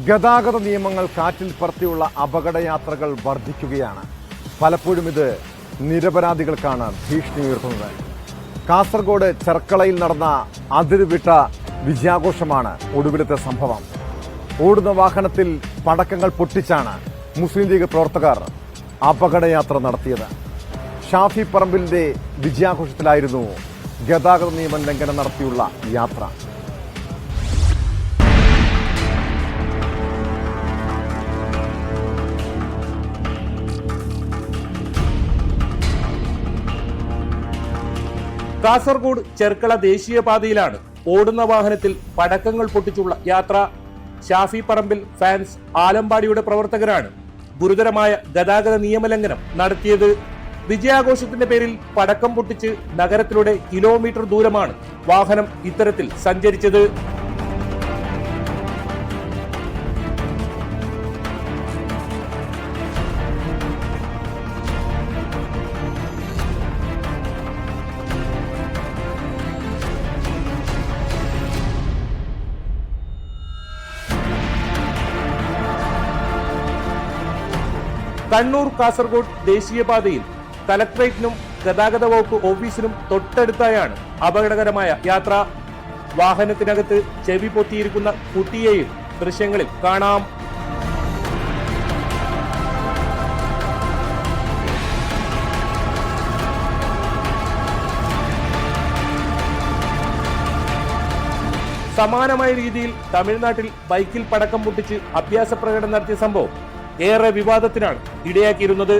ഗതാഗത നിയമങ്ങൾ കാറ്റിൽ പറത്തിയുള്ള അപകടയാത്രകൾ വർദ്ധിക്കുകയാണ്. പലപ്പോഴും ഇത് നിരപരാധികൾക്കാണ് ഭീഷണി ഉയർത്തുന്നത്. കാസർഗോഡ് ചെർക്കളയിൽ നടന്ന അതിരുവിട്ട വിജയാഘോഷമാണ് ഒടുവിലത്തെ സംഭവം. ഓടുന്ന വാഹനത്തിൽ പടക്കങ്ങൾ പൊട്ടിച്ചാണ് മുസ്ലിം ലീഗ് പ്രവർത്തകർ അപകടയാത്ര നടത്തിയത്. ഷാഫി പറമ്പിലിന്റെ വിജയാഘോഷത്തിലായിരുന്നു ഗതാഗത നിയമ ലംഘനം നടത്തിയുള്ള യാത്ര. കാസർഗോഡ് ചെർക്കള ദേശീയപാതയിലാണ് ഓടുന്ന വാഹനത്തിൽ പടക്കങ്ങൾ പൊട്ടിച്ചുള്ള യാത്ര. ഷാഫി പറമ്പിൽ ഫാൻസ് ആലമ്പാടിയുടെ പ്രവർത്തകരാണ് ഗുരുതരമായ ഗതാഗത നിയമലംഘനം നടത്തിയത്. വിജയാഘോഷത്തിന്റെ പേരിൽ പടക്കം പൊട്ടിച്ച് നഗരത്തിലൂടെ കിലോമീറ്റർ ദൂരമാണ് വാഹനം ഇത്തരത്തിൽ സഞ്ചരിച്ചത്. കണ്ണൂർ കാസർഗോഡ് ദേശീയപാതയിൽ കലക്ടറേറ്റിനും ഗതാഗത വകുപ്പ് ഓഫീസിനും തൊട്ടടുത്തായാണ് അപകടകരമായ യാത്ര. വാഹനത്തിനകത്ത് ചെവി പൊത്തിയിരിക്കുന്ന കുട്ടിയെയും ദൃശ്യങ്ങളിൽ കാണാം. സമാനമായ രീതിയിൽ തമിഴ്നാട്ടിൽ ബൈക്കിൽ പടക്കം പൊട്ടിച്ച് അഭ്യാസ പ്രകടനം നടത്തിയ സംഭവം ഏറെ വിവാദത്തിനാണ് ഇടയാക്കിയിരുന്നത്.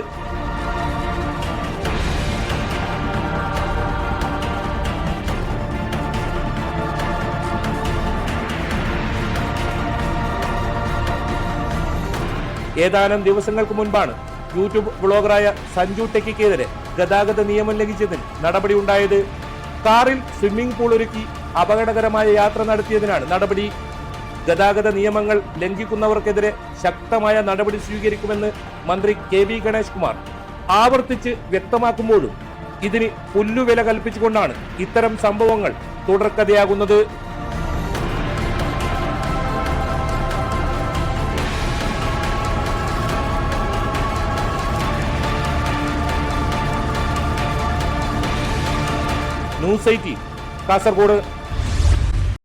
ഏതാനും ദിവസങ്ങൾക്ക് മുൻപാണ് യൂട്യൂബ് വ്ളോഗറായ സഞ്ജു ടെക്കിക്കെതിരെ ഗതാഗത നിയമം ലംഘിച്ചതിന് നടപടിയുണ്ടായത്. കാറിൽ സ്വിമ്മിംഗ് പൂൾ ഒരുക്കി അപകടകരമായ യാത്ര നടത്തിയതിനാണ് നടപടി. ഗതാഗത നിയമങ്ങൾ ലംഘിക്കുന്നവർക്കെതിരെ ശക്തമായ നടപടി സ്വീകരിക്കുമെന്ന് മന്ത്രി കെ.വി. ഗണേഷ് കുമാർ ആവർത്തിച്ച് വ്യക്തമാക്കുമ്പോഴും ഇതിന് പുല്ലുവില കൽപ്പിച്ചുകൊണ്ടാണ് ഇത്തരം സംഭവങ്ങൾ തുടർക്കഥയാകുന്നത്. ന്യൂസ് 18 കാസർഗോഡ്.